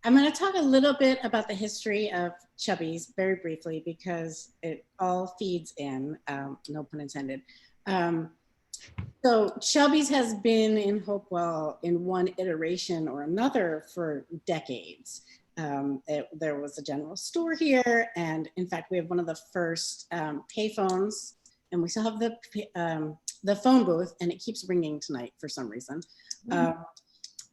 I'm going to talk a little bit about the history of Chubbies very briefly, because it all feeds in, no pun intended. So Chubbies has been in Hopewell in one iteration or another for decades. There was a general store here, and in fact, we have one of the first payphones, and we still have the phone booth, and it keeps ringing tonight for some reason.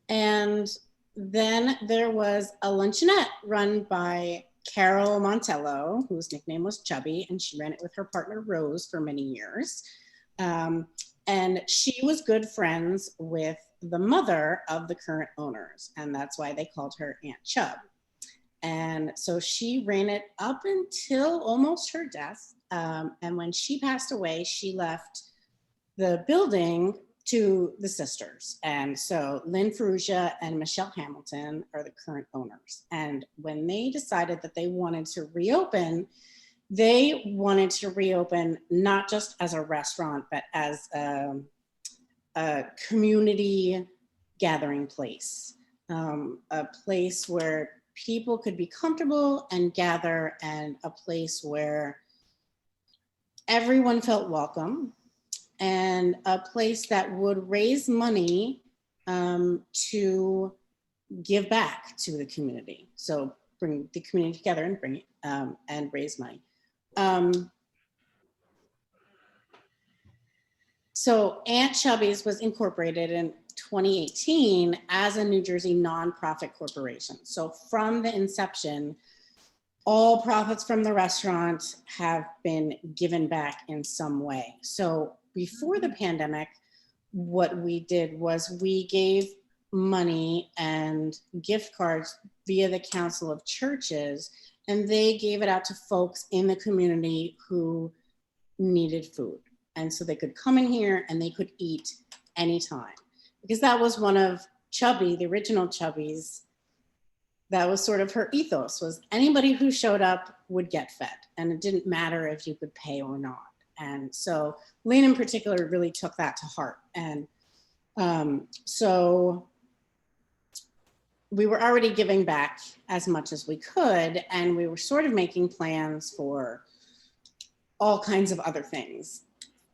And then there was a luncheonette run by Carol Montello, whose nickname was Chubby, and she ran it with her partner Rose for many years. And she was good friends with the mother of the current owners, and that's why they called her Aunt Chub. And so she ran it up until almost her death. And when she passed away, she left the building to the sisters. And so Lynn Ferrugia and Michelle Hamilton are the current owners. And when they decided that they wanted to reopen, they wanted to reopen not just as a restaurant, but as a community gathering place, a place where people could be comfortable and gather, and a place where everyone felt welcome, and a place that would raise money to give back to the community. So bring the community together and bring it and raise money. So Aunt Chubby's was incorporated in 2018 as a New Jersey nonprofit corporation. So from the inception, all profits from the restaurant have been given back in some way. So before the pandemic, what we did was we gave money and gift cards via the Council of Churches, and they gave it out to folks in the community who needed food. And so they could come in here and they could eat anytime. Because that was one of Chubby, the original Chubby's, that was sort of her ethos, was anybody who showed up would get fed. And it didn't matter if you could pay or not. And so Lynn in particular really took that to heart. And so we were already giving back as much as we could, and we were sort of making plans for all kinds of other things,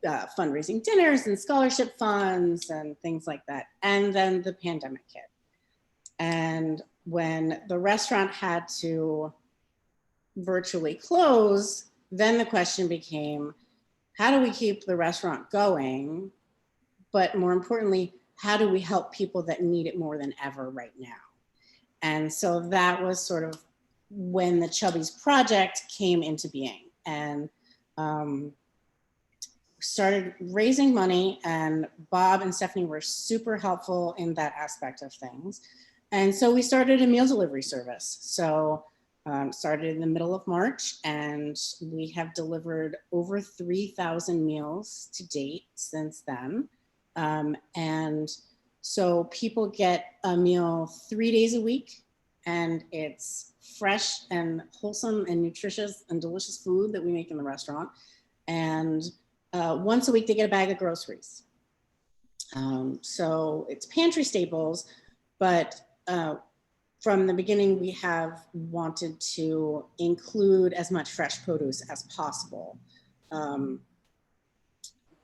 fundraising dinners and scholarship funds and things like that. And then the pandemic hit. And when the restaurant had to virtually close, then the question became, how do we keep the restaurant going? But more importantly, how do we help people that need it more than ever right now? And so that was sort of when the Chubbies project came into being, and started raising money, and Bob and Stephanie were super helpful in that aspect of things. And so we started a meal delivery service. So started in the middle of March, and we have delivered over 3,000 meals to date since then. And so people get a meal 3 days a week, and it's fresh and wholesome and nutritious and delicious food that we make in the restaurant. And once a week, they get a bag of groceries. So it's pantry staples, but from the beginning, we have wanted to include as much fresh produce as possible.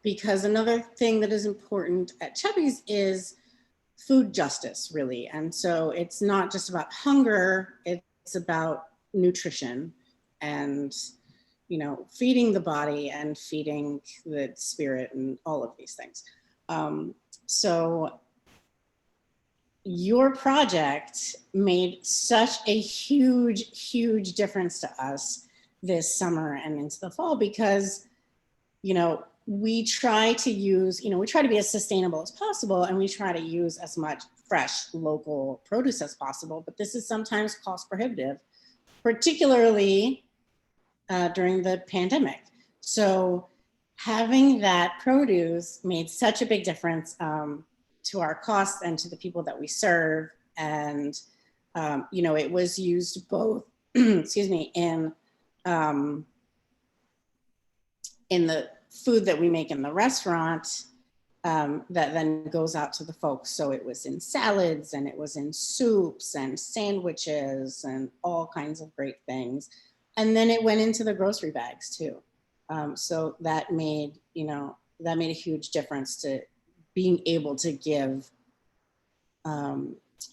Because another thing that is important at Chubbies is food justice, really. And so it's not just about hunger, it's about nutrition and, you know, feeding the body and feeding the spirit and all of these things. So your project made such a huge difference to us this summer and into the fall, because, you know, we try to use, you know, we try to be as sustainable as possible, and we try to use as much fresh local produce as possible, but this is sometimes cost prohibitive, particularly during the pandemic. So having that produce made such a big difference to our costs and to the people that we serve. And, you know, it was used both, excuse me, in the food that we make in the restaurant that then goes out to the folks. So it was in salads, and it was in soups and sandwiches and all kinds of great things. And then it went into the grocery bags too. So that made, you know, that made a huge difference to being able to give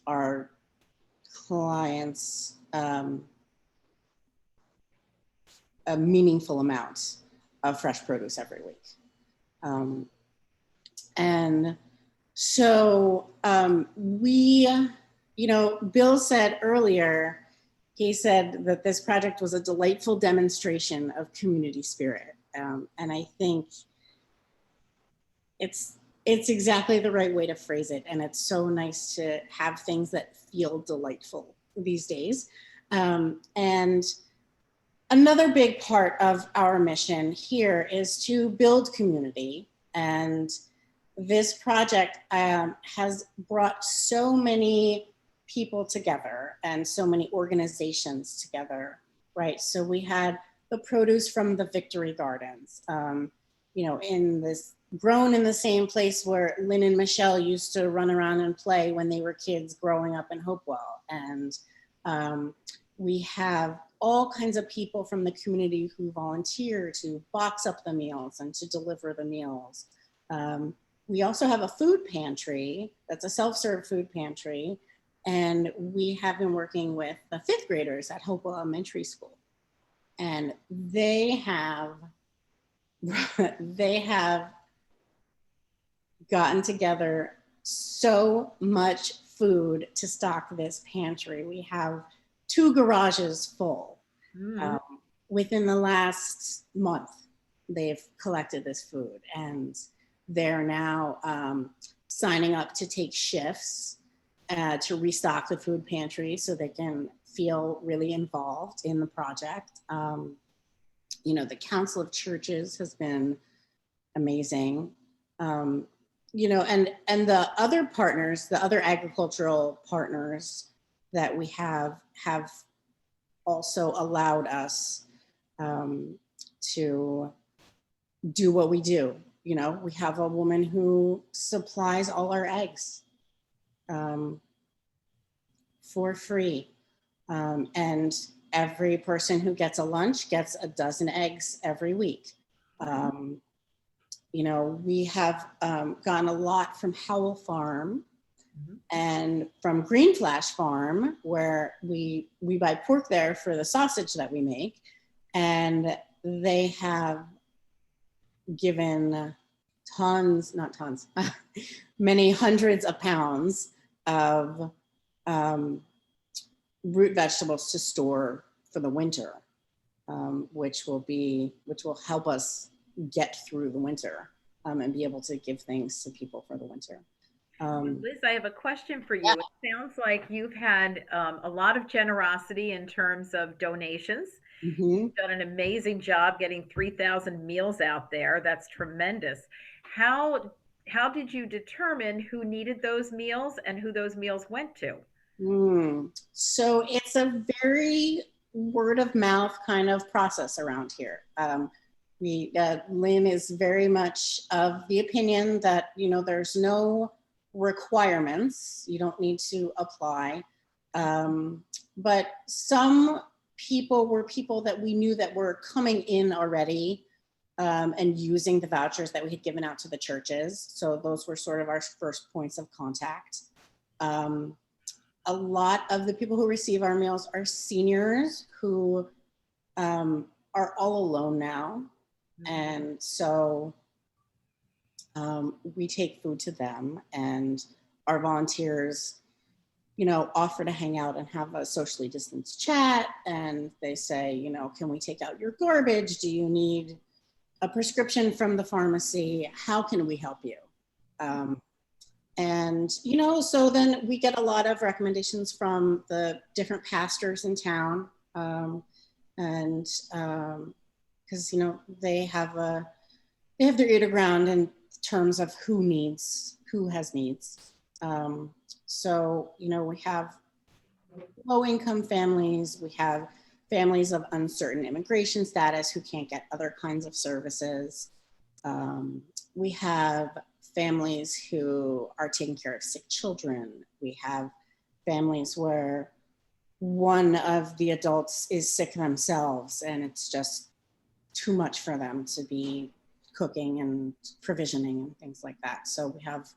our clients a meaningful amount of fresh produce every week. And so we, you know, Bill said earlier, he said that this project was a delightful demonstration of community spirit. And I think it's exactly the right way to phrase it. And it's so nice to have things that feel delightful these days. And another big part of our mission here is to build community. And this project has brought so many people together and so many organizations together, right? So we had the produce from the Victory Gardens, you know, grown in the same place where Lynn and Michelle used to run around and play when they were kids growing up in Hopewell. And we have all kinds of people from the community who volunteer to box up the meals and to deliver the meals. We also have a food pantry that's a self-serve food pantry. And we have been working with the 5th graders at Hopewell Elementary School. And they have gotten together so much food to stock this pantry. We have 2 garages full. Within the last month, they've collected this food, and they're now signing up to take shifts to restock the food pantry so they can feel really involved in the project. You know, the Council of Churches has been amazing. You know, and the other partners, the other agricultural partners that we have also allowed us to do what we do. You know, we have a woman who supplies all our eggs for free. And every person who gets a lunch gets a dozen eggs every week. You know, we have gotten a lot from Howell Farm and from Green Flash Farm, where we buy pork there for the sausage that we make. And they have given many hundreds of pounds of root vegetables to store for the winter, which will help us get through the winter and be able to give things to people for the winter. Liz, I have a question for you. Yeah. It sounds like you've had a lot of generosity in terms of donations. Mhm. You've done an amazing job getting 3,000 meals out there. That's tremendous. How how did you determine who needed those meals and who those meals went to? So it's a very word of mouth kind of process around here. Lynn is very much of the opinion that, there's no requirements. You don't need to apply. But some people were people that we knew that were coming in already and using the vouchers that we had given out to the churches. So those were sort of our first points of contact. A lot of the people who receive our meals are seniors who are all alone now. And so we take food to them, and our volunteers, offer to hang out and have a socially distanced chat. And they say, can we take out your garbage? Do you need a prescription from the pharmacy? How can we help you? And, so then we get a lot of recommendations from the different pastors in town. And because, they have their ear to ground in terms of who has needs. So, we have low income families, we have families of uncertain immigration status who can't get other kinds of services. We have families who are taking care of sick children. We have families where one of the adults is sick themselves and it's just too much for them to be cooking and provisioning and things like that. So we have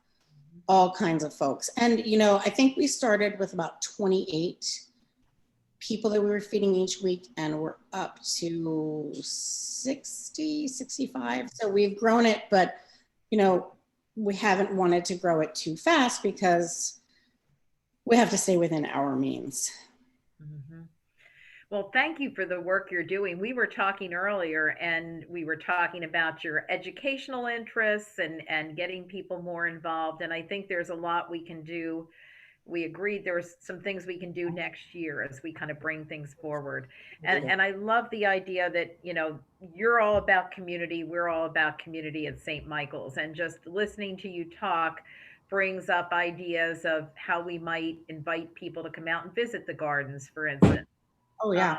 all kinds of folks. And, I think we started with about 28 people that we were feeding each week, and we're up to 60, 65. So we've grown it, but, we haven't wanted to grow it too fast because we have to stay within our means. Mm-hmm. Well, thank you for the work you're doing. We were talking earlier, and we were talking about your educational interests and getting people more involved. And I think there's a lot we can do. We agreed there's some things we can do next year as we kind of bring things forward. And I love the idea that, you're all about community. We're all about community at St. Michael's. And just listening to you talk brings up ideas of how we might invite people to come out and visit the gardens, for instance. Oh, yeah.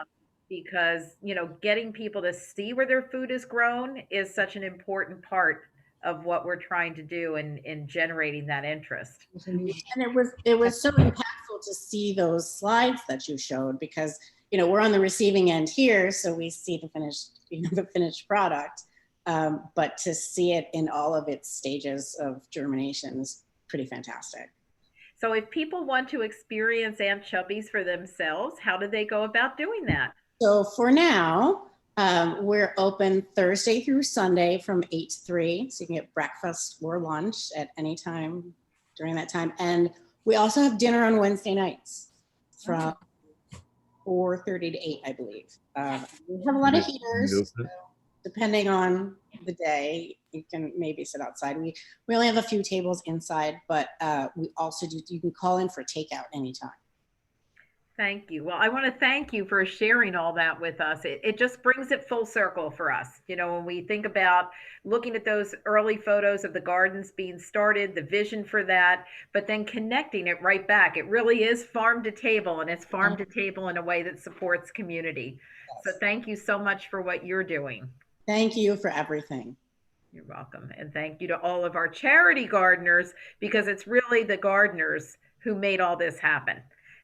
Because, getting people to see where their food is grown is such an important part of what we're trying to do in generating that interest. And it was so impactful to see those slides that you showed, because we're on the receiving end here, so we see the finished product, but to see it in all of its stages of germination is pretty fantastic. So if people want to experience Aunt Chubbies for themselves, how do they go about doing that? So for now, we're open Thursday through Sunday from 8 to 3. So you can get breakfast or lunch at any time during that time. And we also have dinner on Wednesday nights from 4:30 to 8, I believe. We have a lot of heaters. So depending on the day, you can maybe sit outside. We only have a few tables inside, but we also you can call in for takeout anytime. Thank you. Well, I want to thank you for sharing all that with us. It just brings it full circle for us. When we think about looking at those early photos of the gardens being started, the vision for that, but then connecting it right back. It really is farm to table, and it's farm to table in a way that supports community. Yes. So thank you so much for what you're doing. Thank you for everything. You're welcome. And thank you to all of our charity gardeners, because it's really the gardeners who made all this happen.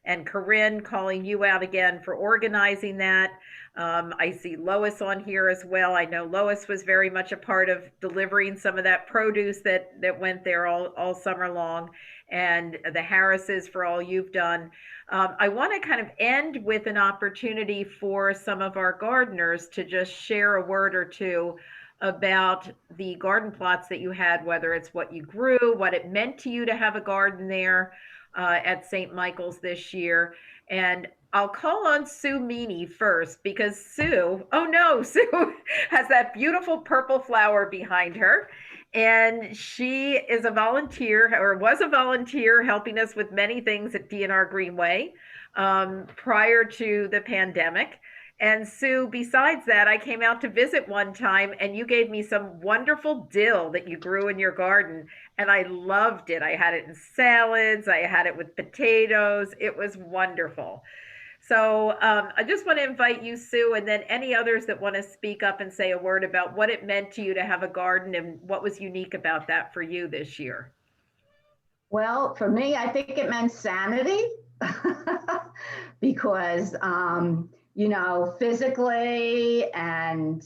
And Corinne, calling you out again for organizing that. I see Lois on here as well. I know Lois was very much a part of delivering some of that produce that went there all summer long, and the Harrises for all you've done. I want to kind of end with an opportunity for some of our gardeners to just share a word or two about the garden plots that you had, whether it's what you grew, what it meant to you to have a garden there at St. Michael's this year. And I'll call on Sue Meany first, because Sue has that beautiful purple flower behind her. And she is a volunteer, or was a volunteer, helping us with many things at DNR Greenway prior to the pandemic. And Sue, besides that, I came out to visit one time and you gave me some wonderful dill that you grew in your garden. And I loved it. I had it in salads, I had it with potatoes. It was wonderful. So I just want to invite you, Sue, and then any others that want to speak up and say a word about what it meant to you to have a garden and what was unique about that for you this year. Well, for me, I think it meant sanity because, you know, physically and,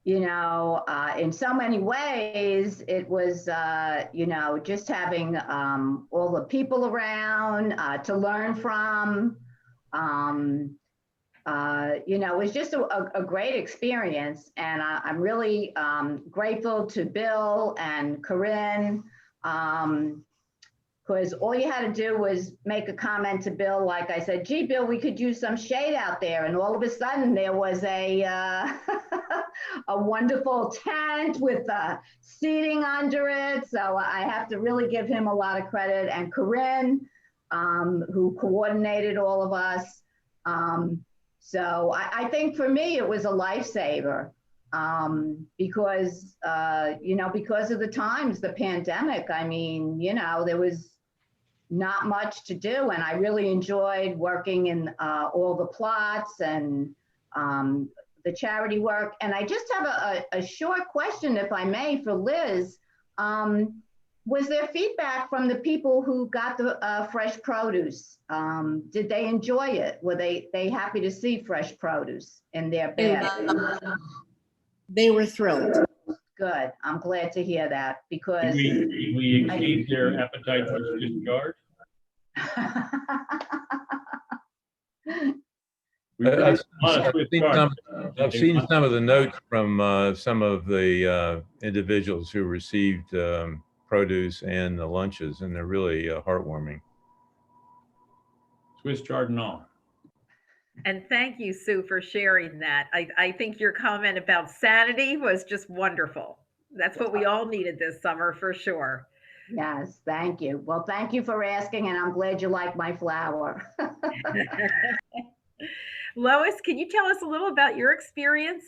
you know, in so many ways, it was, you know, just having all the people around to learn from. You know, it was just a great experience. And I'm really grateful to Bill and Corinne, because all you had to do was make a comment to Bill. Like I said, gee, Bill, we could use some shade out there. And all of a sudden there was a, a wonderful tent with seating under it. So I have to really give him a lot of credit. And Corinne, who coordinated all of us. So I think for me, it was a lifesaver because, you know, because of the times, the pandemic, I mean, you know, there was not much to do. And I really enjoyed working in all the plots and the charity work. And I just have a short question, if I may, for Liz. Was there feedback from the people who got the fresh produce? Did they enjoy it? Were they happy to see fresh produce in their bed? They were thrilled. Good. I'm glad to hear that because Did we exceed their appetite for Swiss chard? I've seen some of the notes from some of the individuals who received produce and the lunches, and they're really heartwarming. Swiss chard and all. And thank you, Sue, for sharing that. I think your comment about sanity was just wonderful. That's what we all needed this summer for sure. Yes, thank you. Well, thank you for asking, and I'm glad you like my flower. Lois, can you tell us a little about your experience?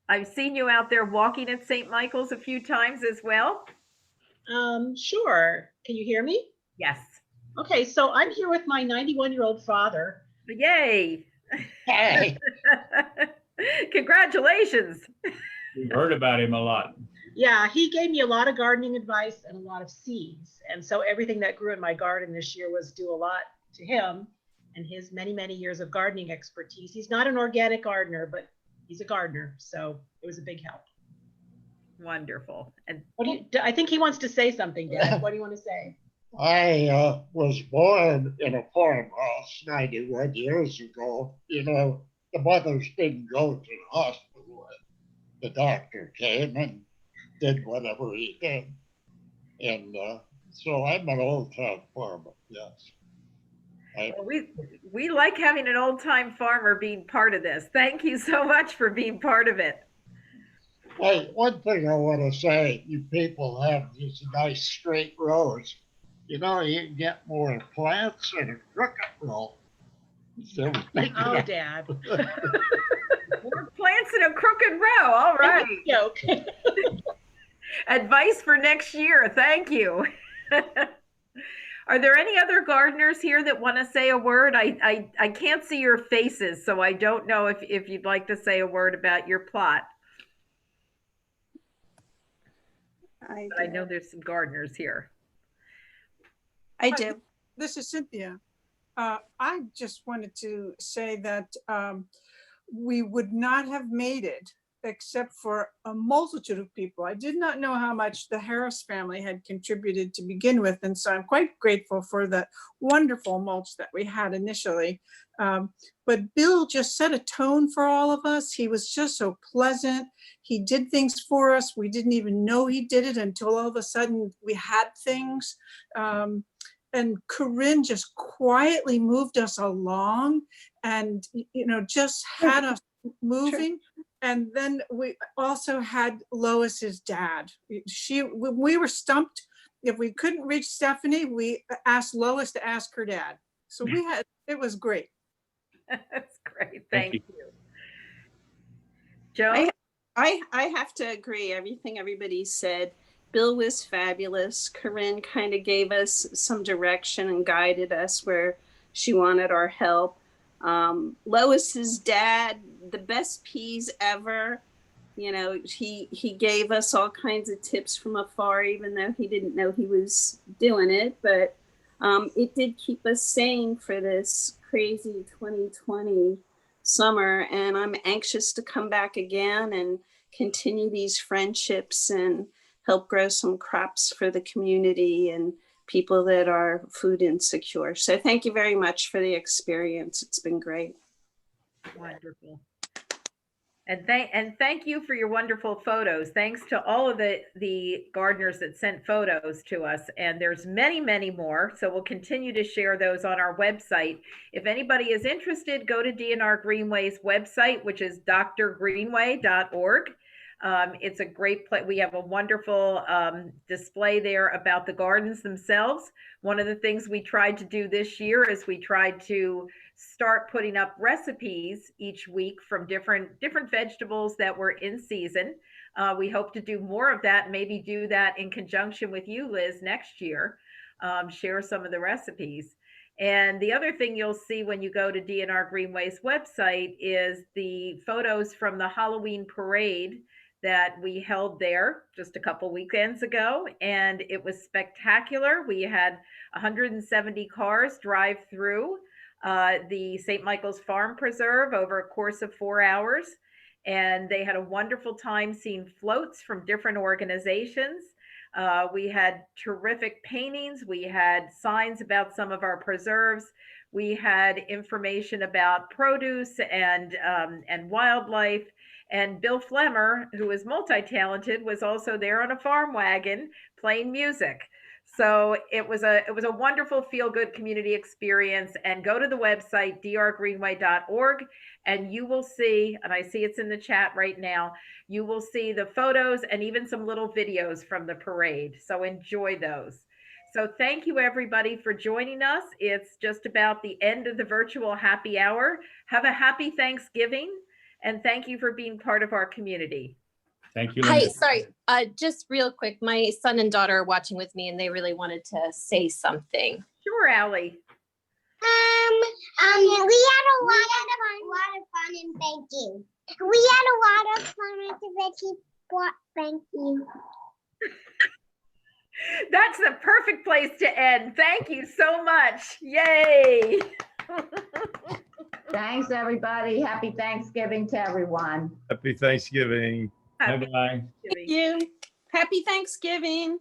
I've seen you out there walking at St. Michael's a few times as well. Sure. Can you hear me? Yes. Okay, so I'm here with my 91-year-old father. Yay. Hey. Congratulations. We've heard about him a lot. Yeah, he gave me a lot of gardening advice and a lot of seeds. And so everything that grew in my garden this year was due a lot to him and his many, many years of gardening expertise. He's not an organic gardener, but he's a gardener. So it was a big help. Wonderful. And I think he wants to say something, Dad. What do you want to say? I was born in a farmhouse 91 years ago. You know, the mothers didn't go to the hospital. The doctor came and did whatever he did. And so I'm an old-time farmer, yes. Well, we like having an old-time farmer being part of this. Thank you so much for being part of it. Hey, one thing I want to say, you people have these nice straight rows. You know, you can get more plants in a crooked row. So Oh, Dad. More plants in a crooked row. All right. Joke. Advice for next year. Thank you. Are there any other gardeners here that want to say a word? I can't see your faces, so I don't know if you'd like to say a word about your plot. I know there's some gardeners here. I do. This is Cynthia. I just wanted to say that we would not have made it except for a multitude of people. I did not know how much the Harris family had contributed to begin with. And so I'm quite grateful for the wonderful mulch that we had initially. But Bill just set a tone for all of us. He was just so pleasant. He did things for us. We didn't even know he did it until all of a sudden we had things. And Corinne just quietly moved us along and, you know, just had us moving. And then we also had Lois's dad. We were stumped. If we couldn't reach Stephanie, we asked Lois to ask her dad. So it was great. That's great. Thank Thank you. you. Joan? I have to agree. Everything everybody said. Bill was fabulous. Corinne kind of gave us some direction and guided us where she wanted our help. Lois's dad, the best peas ever. You know, he gave us all kinds of tips from afar, even though he didn't know he was doing it. But it did keep us sane for this crazy 2020 summer. And I'm anxious to come back again and continue these friendships and help grow some crops for the community and people that are food insecure. So thank you very much for the experience. It's been great. Wonderful. And thank you for your wonderful photos. Thanks to all of the gardeners that sent photos to us. And there's many, many more. So we'll continue to share those on our website. If anybody is interested, go to DNR Greenway's website, which is drgreenway.org. It's a great place. We have a wonderful display there about the gardens themselves. One of the things we tried to do this year is we tried to start putting up recipes each week from different vegetables that were in season. We hope to do more of that, maybe do that in conjunction with you, Liz, next year, share some of the recipes. And the other thing you'll see when you go to DNR Greenway's website is the photos from the Halloween parade that we held there just a couple weekends ago, and it was spectacular. We had 170 cars drive through the St. Michael's Farm Preserve over a course of 4 hours, and they had a wonderful time seeing floats from different organizations. We had terrific paintings. We had signs about some of our preserves. We had information about produce and wildlife. And Bill Flemmer, who is multi-talented, was also there on a farm wagon playing music. So it was a wonderful feel-good community experience. And go to the website, drgreenway.org, and you will see, and I see it's in the chat right now, you will see the photos and even some little videos from the parade. So enjoy those. So thank you, everybody, for joining us. It's just about the end of the virtual happy hour. Have a happy Thanksgiving, and thank you for being part of our community. Thank you, Hi, Linda. sorry, just real quick, my son and daughter are watching with me and they really wanted to say something. Sure, Allie. We had a lot of fun and thank you. We had a lot of fun with the veggie. Thank you. That's the perfect place to end. Thank you so much. Yay. Thanks, everybody. Happy Thanksgiving to everyone. Happy Thanksgiving. Bye-bye. Thank you. Happy Thanksgiving.